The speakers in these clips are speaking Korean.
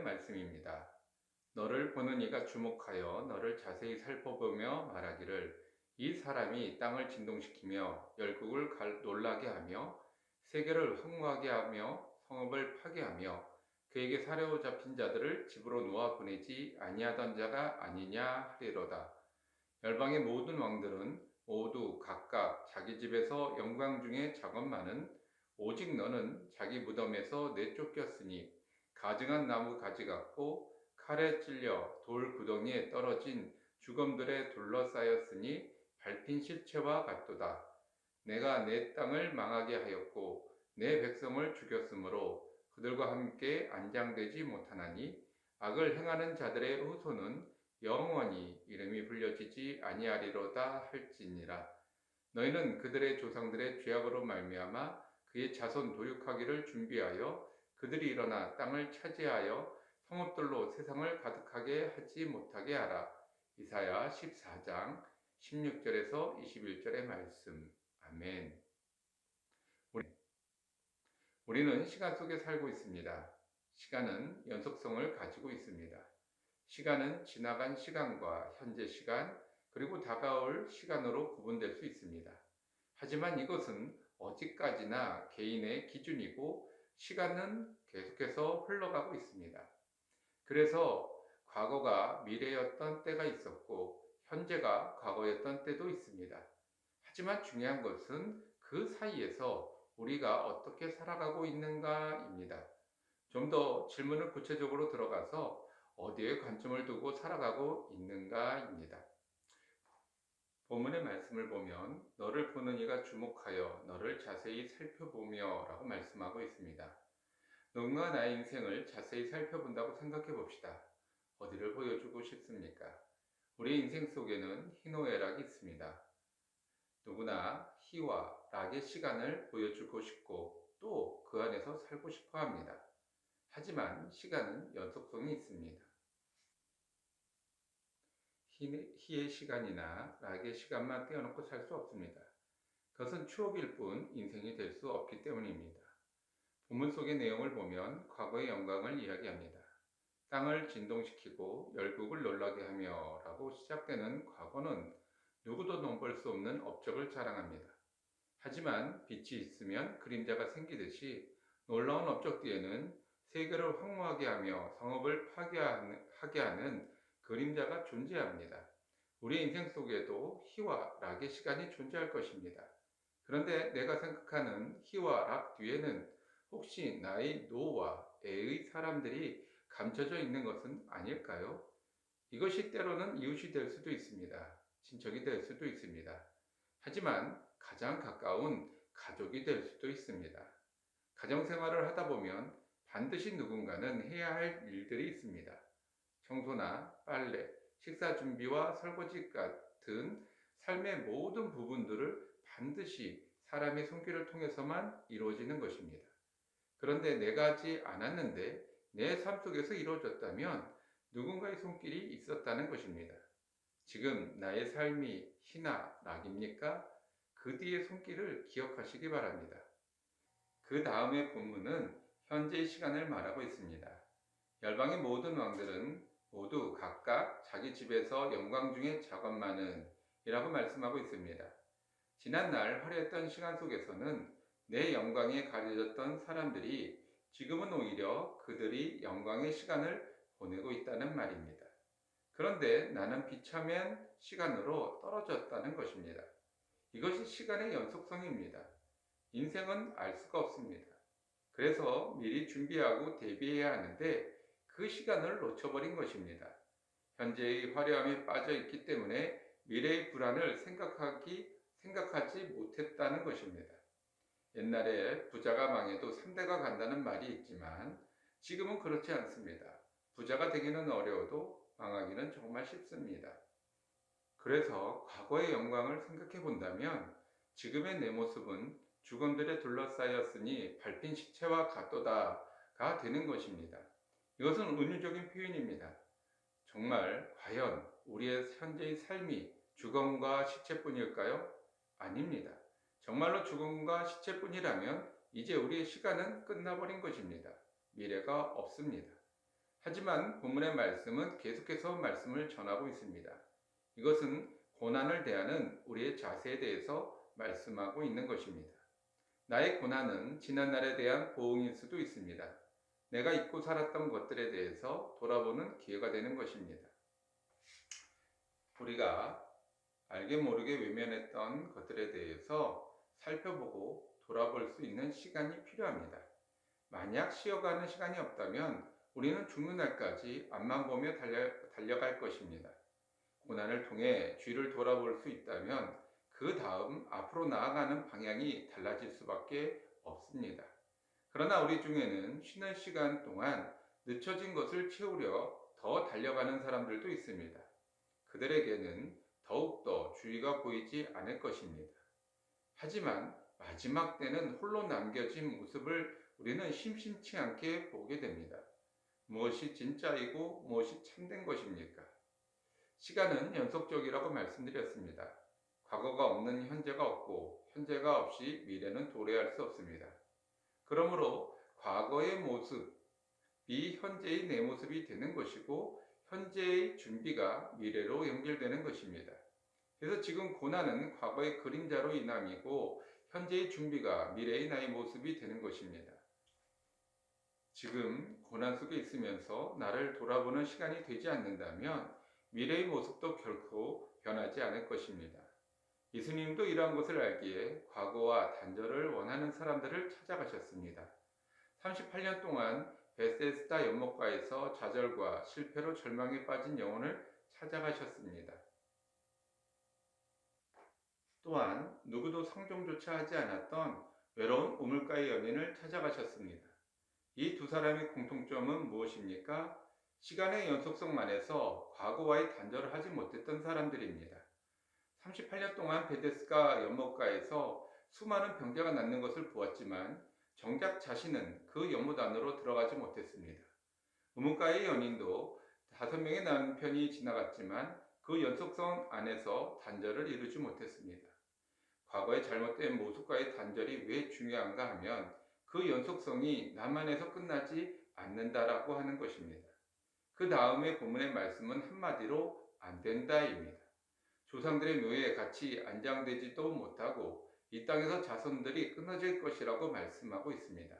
말씀입니다. 너를 보는 이가 주목하여 너를 자세히 살펴보며 말하기를 이 사람이 땅을 진동시키며 열국을 놀라게 하며 세계를 황무하게 하며 성읍을 파괴하며 그에게 사려잡힌 자들을 집으로 놓아 보내지 아니하던 자가 아니냐 하리로다. 열방의 모든 왕들은 모두 각각 자기 집에서 영광 중에 작업만은 오직 너는 자기 무덤에서 내쫓겼으니 가증한 나무 가지 같고 칼에 찔려 돌 구덩이에 떨어진 죽음들에 둘러싸였으니 밟힌 실체와 같도다. 내가 내 땅을 망하게 하였고 내 백성을 죽였으므로 그들과 함께 안장되지 못하나니 악을 행하는 자들의 후손은 영원히 이름이 불려지지 아니하리로다 할지니라. 너희는 그들의 조상들의 죄악으로 말미암아 그의 자손 도륙하기를 준비하여 그들이 일어나 땅을 차지하여 성읍들로 세상을 가득하게 하지 못하게 하라. 이사야 14장 16절에서 21절의 말씀. 아멘. 우리는 시간 속에 살고 있습니다. 시간은 연속성을 가지고 있습니다. 시간은 지나간 시간과 현재 시간, 그리고 다가올 시간으로 구분될 수 있습니다. 하지만 이것은 어디까지나 개인의 기준이고 시간은 계속해서 흘러가고 있습니다. 그래서 과거가 미래였던 때가 있었고 현재가 과거였던 때도 있습니다. 하지만 중요한 것은 그 사이에서 우리가 어떻게 살아가고 있는가입니다. 좀 더 질문을 구체적으로 들어가서 어디에 관점을 두고 살아가고 있는가입니다. 본문의 말씀을 보면 너를 보는 이가 주목하여 너를 자세히 살펴보며 라고 말씀하고 있습니다. 누군가 나의 인생을 자세히 살펴본다고 생각해 봅시다. 어디를 보여주고 싶습니까? 우리 인생 속에는 희노애락이 있습니다. 누구나 희와 락의 시간을 보여주고 싶고 또 그 안에서 살고 싶어 합니다. 하지만 시간은 연속성이 있습니다. 희의 시간이나 락의 시간만 떼어놓고 살 수 없습니다. 그것은 추억일 뿐 인생이 될 수 없기 때문입니다. 본문 속의 내용을 보면 과거의 영광을 이야기합니다. 땅을 진동시키고 열국을 놀라게 하며 라고 시작되는 과거는 누구도 넘볼 수 없는 업적을 자랑합니다. 하지만 빛이 있으면 그림자가 생기듯이 놀라운 업적 뒤에는 세계를 황무하게 하며 성읍을 파괴하게 하는 그림자가 존재합니다. 우리 인생 속에도 희와 락의 시간이 존재할 것입니다. 그런데 내가 생각하는 희와 락 뒤에는 혹시 나의 노와 애의 사람들이 감춰져 있는 것은 아닐까요? 이것이 때로는 이웃이 될 수도 있습니다. 친척이 될 수도 있습니다. 하지만 가장 가까운 가족이 될 수도 있습니다. 가정생활을 하다 보면 반드시 누군가는 해야 할 일들이 있습니다. 청소나 빨래, 식사 준비와 설거지 같은 삶의 모든 부분들을 반드시 사람의 손길을 통해서만 이루어지는 것입니다. 그런데 내가 하지 않았는데 내 삶 속에서 이루어졌다면 누군가의 손길이 있었다는 것입니다. 지금 나의 삶이 희나 낙입니까? 그 뒤의 손길을 기억하시기 바랍니다. 그 다음의 본문은 현재의 시간을 말하고 있습니다. 열방의 모든 왕들은 모두 각각 자기 집에서 영광 중에 작업만은 이라고 말씀하고 있습니다. 지난날 화려했던 시간 속에서는 내 영광에 가려졌던 사람들이 지금은 오히려 그들이 영광의 시간을 보내고 있다는 말입니다. 그런데 나는 비참한 시간으로 떨어졌다는 것입니다. 이것이 시간의 연속성입니다. 인생은 알 수가 없습니다. 그래서 미리 준비하고 대비해야 하는데 그 시간을 놓쳐버린 것입니다. 현재의 화려함에 빠져 있기 때문에 미래의 불안을 생각하지 못했다는 것입니다. 옛날에 부자가 망해도 3대가 간다는 말이 있지만 지금은 그렇지 않습니다. 부자가 되기는 어려워도 망하기는 정말 쉽습니다. 그래서 과거의 영광을 생각해 본다면 지금의 내 모습은 죽음들에 둘러싸였으니 밟힌 시체와 같도다가 되는 것입니다. 이것은 은유적인 표현입니다. 정말 과연 우리의 현재의 삶이 죽음과 시체뿐일까요? 아닙니다. 정말로 죽음과 시체뿐이라면 이제 우리의 시간은 끝나버린 것입니다. 미래가 없습니다. 하지만 본문의 말씀은 계속해서 말씀을 전하고 있습니다. 이것은 고난을 대하는 우리의 자세에 대해서 말씀하고 있는 것입니다. 나의 고난은 지난날에 대한 보응일 수도 있습니다. 내가 잊고 살았던 것들에 대해서 돌아보는 기회가 되는 것입니다. 우리가 알게 모르게 외면했던 것들에 대해서 살펴보고 돌아볼 수 있는 시간이 필요합니다. 만약 쉬어가는 시간이 없다면 우리는 죽는 날까지 앞만 보며 달려갈 것입니다. 고난을 통해 뒤를 돌아볼 수 있다면 그 다음 앞으로 나아가는 방향이 달라질 수밖에 없습니다. 그러나 우리 중에는 쉬는 시간 동안 늦춰진 것을 채우려 더 달려가는 사람들도 있습니다. 그들에게는 더욱더 주의가 보이지 않을 것입니다. 하지만 마지막 때는 홀로 남겨진 모습을 우리는 심심치 않게 보게 됩니다. 무엇이 진짜이고 무엇이 참된 것입니까? 시간은 연속적이라고 말씀드렸습니다. 과거가 없는 현재가 없고 현재가 없이 미래는 도래할 수 없습니다. 그러므로 과거의 모습이 현재의 내 모습이 되는 것이고 현재의 준비가 미래로 연결되는 것입니다. 그래서 지금 고난은 과거의 그림자로 인함이고 현재의 준비가 미래의 나의 모습이 되는 것입니다. 지금 고난 속에 있으면서 나를 돌아보는 시간이 되지 않는다면 미래의 모습도 결코 변하지 않을 것입니다. 예수님도 이러한 것을 알기에 과거와 단절을 원하는 사람들을 찾아가셨습니다. 38년 동안 베세스다 연못가에서 좌절과 실패로 절망에 빠진 영혼을 찾아가셨습니다. 또한 누구도 상종조차 하지 않았던 외로운 우물가의 연인을 찾아가셨습니다. 이 두 사람의 공통점은 무엇입니까? 시간의 연속성만에서 과거와의 단절을 하지 못했던 사람들입니다. 38년 동안 베데스다 연못가에서 수많은 병자가 낫는 것을 보았지만 정작 자신은 그 연못 안으로 들어가지 못했습니다. 우물가의 연인도 5명의 남편이 지나갔지만 그 연속성 안에서 단절을 이루지 못했습니다. 과거의 잘못된 모습과의 단절이 왜 중요한가 하면 그 연속성이 나만에서 끝나지 않는다라고 하는 것입니다. 그 다음에 본문의 말씀은 한마디로 안 된다입니다. 조상들의 묘에 같이 안장되지도 못하고 이 땅에서 자손들이 끊어질 것이라고 말씀하고 있습니다.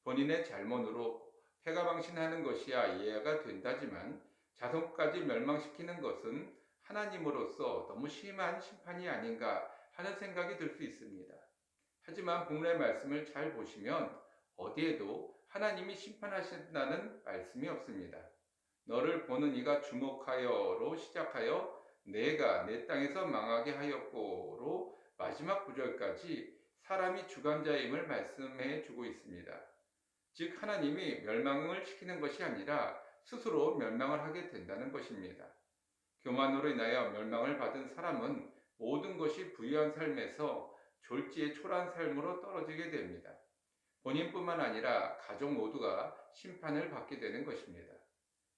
본인의 잘못으로 패가망신하는 것이야 이해가 된다지만 자손까지 멸망시키는 것은 하나님으로서 너무 심한 심판이 아닌가 하는 생각이 들 수 있습니다. 하지만 본문의 말씀을 잘 보시면 어디에도 하나님이 심판하신다는 말씀이 없습니다. 너를 보는 이가 주목하여로 시작하여 내가 내 땅에서 망하게 하였고로 마지막 구절까지 사람이 주관자임을 말씀해 주고 있습니다. 즉 하나님이 멸망을 시키는 것이 아니라 스스로 멸망을 하게 된다는 것입니다. 교만으로 인하여 멸망을 받은 사람은 모든 것이 부유한 삶에서 졸지에 초라한 삶으로 떨어지게 됩니다. 본인뿐만 아니라 가족 모두가 심판을 받게 되는 것입니다.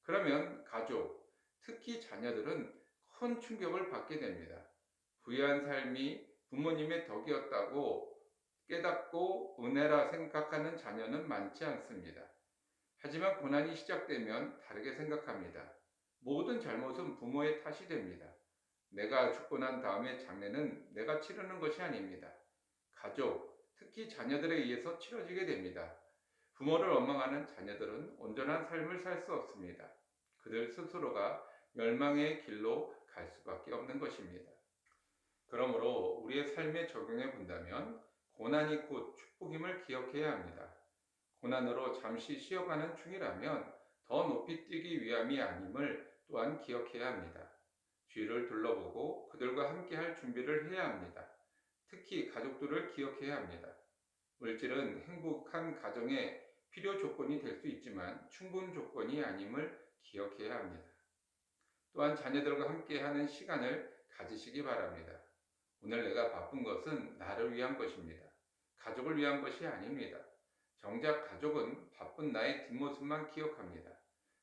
그러면 가족, 특히 자녀들은 큰 충격을 받게 됩니다. 부유한 삶이 부모님의 덕이었다고 깨닫고 은혜라 생각하는 자녀는 많지 않습니다. 하지만 고난이 시작되면 다르게 생각합니다. 모든 잘못은 부모의 탓이 됩니다. 내가 죽고 난 다음의 장례는 내가 치르는 것이 아닙니다. 가족, 특히 자녀들에 의해서 치러지게 됩니다. 부모를 원망하는 자녀들은 온전한 삶을 살 수 없습니다. 그들 스스로가 멸망의 길로 갈 수밖에 없는 것입니다. 그러므로 우리의 삶에 적용해 본다면 고난이 곧 축복임을 기억해야 합니다. 고난으로 잠시 쉬어가는 중이라면 더 높이 뛰기 위함이 아님을 또한 기억해야 합니다. 주위를 둘러보고 그들과 함께 할 준비를 해야 합니다. 특히 가족들을 기억해야 합니다. 물질은 행복한 가정의 필요 조건이 될 수 있지만 충분 조건이 아님을 기억해야 합니다. 또한 자녀들과 함께하는 시간을 가지시기 바랍니다. 오늘 내가 바쁜 것은 나를 위한 것입니다. 가족을 위한 것이 아닙니다. 정작 가족은 바쁜 나의 뒷모습만 기억합니다.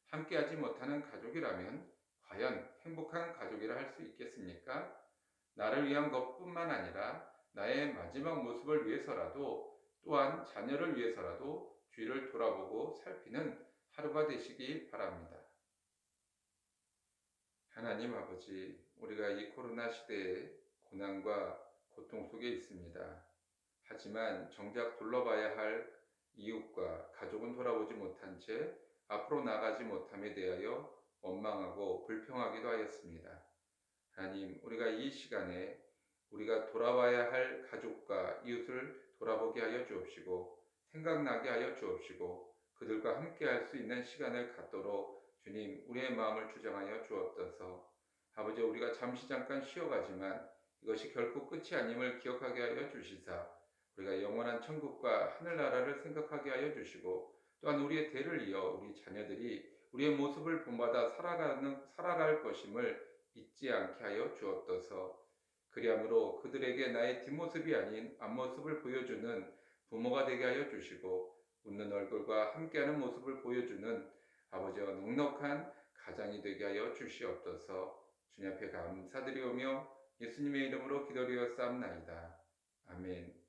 함께하지 못하는 가족이라면 과연 행복한 가족이라 할 수 있겠습니까? 나를 위한 것뿐만 아니라 나의 마지막 모습을 위해서라도 또한 자녀를 위해서라도 뒤를 돌아보고 살피는 하루가 되시기 바랍니다. 하나님 아버지, 우리가 이 코로나 시대에 고난과 고통 속에 있습니다. 하지만 정작 둘러봐야 할 이웃과 가족은 돌아보지 못한 채 앞으로 나가지 못함에 대하여 원망하고 불평하기도 하였습니다. 하나님, 우리가 이 시간에 우리가 돌아와야 할 가족과 이웃을 돌아보게 하여 주옵시고 생각나게 하여 주옵시고 그들과 함께 할 수 있는 시간을 갖도록 주님 우리의 마음을 주장하여 주옵소서. 아버지, 우리가 잠시 잠깐 쉬어가지만 이것이 결코 끝이 아님을 기억하게 하여 주시사 우리가 영원한 천국과 하늘나라를 생각하게 하여 주시고 또한 우리의 대를 이어 우리 자녀들이 우리의 모습을 본받아 살아갈 것임을 잊지 않게 하여 주옵소서. 그리함으로 그들에게 나의 뒷모습이 아닌 앞모습을 보여주는 부모가 되게 하여 주시고 웃는 얼굴과 함께하는 모습을 보여주는 아버지와 넉넉한 가장이 되게 하여 주시옵소서. 주님 앞에 감사드리오며 예수님의 이름으로 기도드렸사옵나이다. 아멘.